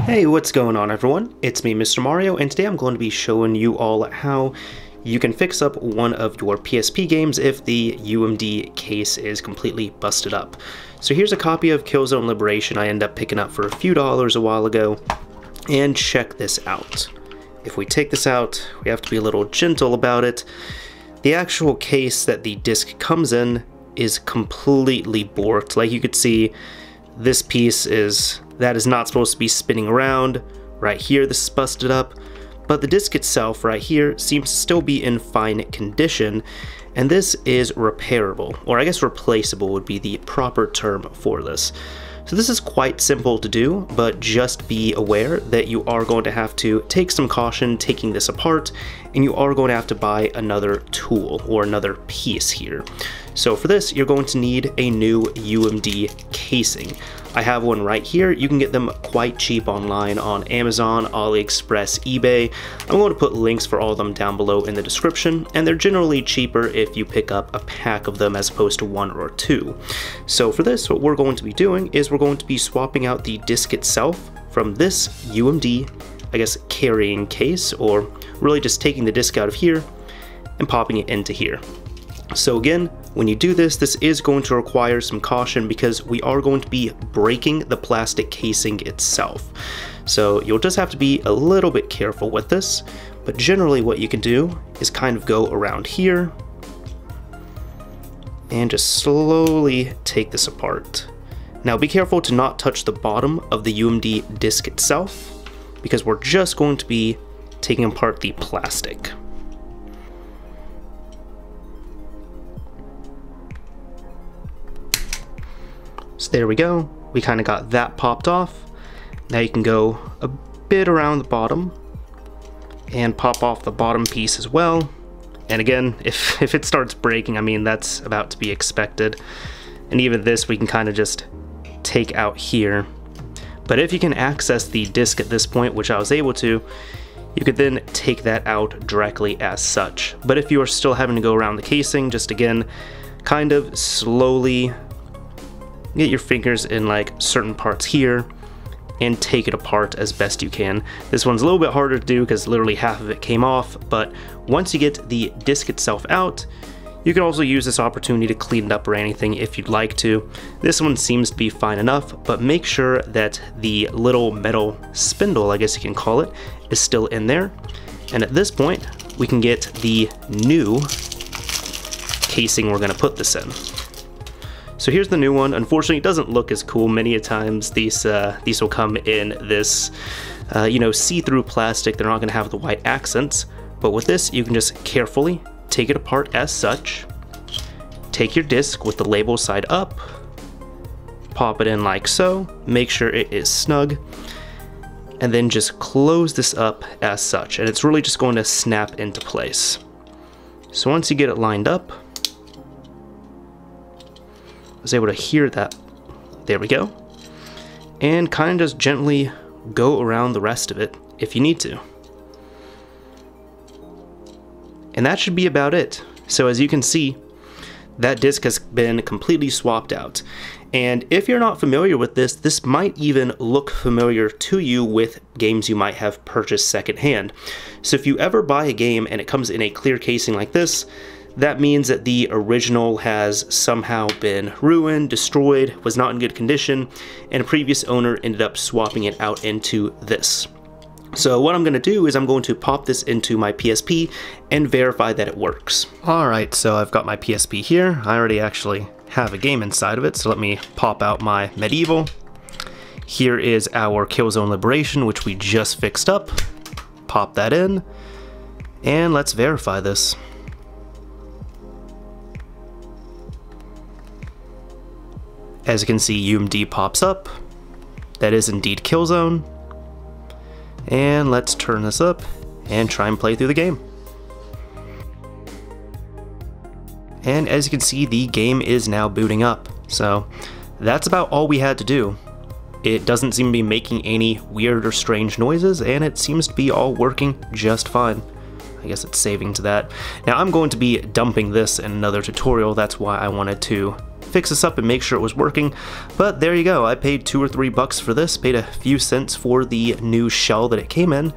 Hey, what's going on everyone? It's me, Mr. Mario, and today I'm going to be showing you all how you can fix up one of your PSP games if the UMD case is completely busted up. So here's a copy of Killzone Liberation I ended up picking up for a few dollars a while ago, and check this out. If we take this out, we have to be a little gentle about it. The actual case that the disc comes in is completely borked. Like you could see, this piece is not supposed to be spinning around. Right here, this is busted up. But the disc itself right here seems to still be in fine condition, and this is repairable, or I guess replaceable would be the proper term for this. So this is quite simple to do, but just be aware that you are going to have to take some caution taking this apart, and you are going to have to buy another tool or another piece here. So for this, you're going to need a new UMD casing. I have one right here. You can get them quite cheap online on Amazon, AliExpress, eBay. I'm going to put links for all of them down below in the description, and they're generally cheaper if you pick up a pack of them as opposed to one or two. So for this, what we're going to be doing is we're going to be swapping out the disc itself from this UMD, I guess, carrying case, or really just taking the disc out of here and popping it into here. So again, when you do this, this is going to require some caution because we are going to be breaking the plastic casing itself. So you'll just have to be a little bit careful with this, but generally what you can do is kind of go around here and just slowly take this apart. Now be careful to not touch the bottom of the UMD disc itself, because we're just going to be taking apart the plastic. So there we go, we kind of got that popped off. Now you can go a bit around the bottom and pop off the bottom piece as well. And again, if it starts breaking, I mean, that's about to be expected. And even this we can kind of just take out here. But if you can access the disc at this point, which I was able to, you could then take that out directly as such. But if you are still having to go around the casing, just again, kind of slowly get your fingers in like certain parts here and take it apart as best you can. This one's a little bit harder to do because literally half of it came off, but once you get the disc itself out, you can also use this opportunity to clean it up or anything if you'd like to. This one seems to be fine enough, but make sure that the little metal spindle, I guess you can call it, is still in there. And at this point, we can get the new casing we're gonna put this in. So here's the new one. Unfortunately, it doesn't look as cool. Many a times these will come in this, see-through plastic. They're not going to have the white accents. But with this, you can just carefully take it apart as such. Take your disc with the label side up. Pop it in like so. Make sure it is snug. And then just close this up as such. And it's really just going to snap into place. So once you get it lined up, was able to hear that. There we go. And kind of just gently go around the rest of it if you need to. And that should be about it. So as you can see, that disc has been completely swapped out. And if you're not familiar with this, this might even look familiar to you with games you might have purchased secondhand. So if you ever buy a game and it comes in a clear casing like this, that means that the original has somehow been ruined, destroyed, was not in good condition, and a previous owner ended up swapping it out into this. So what I'm going to do is I'm going to pop this into my PSP and verify that it works. Alright, so I've got my PSP here. I already actually have a game inside of it, so let me pop out my Medieval. Here is our Killzone Liberation, which we just fixed up. Pop that in, and let's verify this. As you can see, UMD pops up. That is indeed Killzone. And let's turn this up and try and play through the game. And as you can see, the game is now booting up. So that's about all we had to do. It doesn't seem to be making any weird or strange noises, and it seems to be all working just fine. I guess it's saving to that. Now I'm going to be dumping this in another tutorial. That's why I wanted to fix this up and make sure it was working. But there you go, I paid $2 or $3 for this, paid a few cents for the new shell that it came in,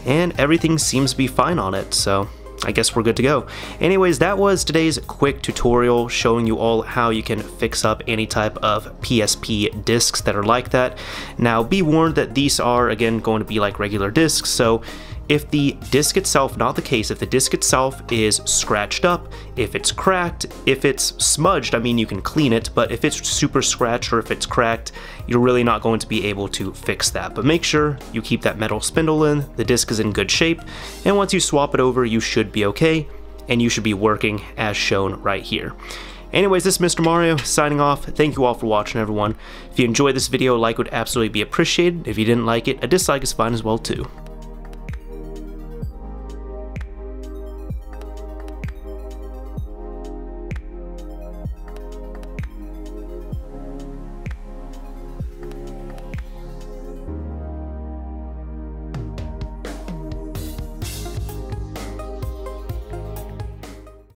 and everything seems to be fine on it, so I guess we're good to go. Anyways, that was today's quick tutorial showing you all how you can fix up any type of PSP discs that are like that. Now be warned that these are, again, going to be like regular discs, so if the disc itself, not the case, if the disc itself is scratched up, if it's cracked, if it's smudged, I mean you can clean it, but if it's super scratched or if it's cracked, you're really not going to be able to fix that. But make sure you keep that metal spindle in, the disc is in good shape, and once you swap it over, you should be okay, and you should be working as shown right here. Anyways, this is Mr. Mario signing off. Thank you all for watching, everyone. If you enjoyed this video, a like would absolutely be appreciated. If you didn't like it, a dislike is fine as well too.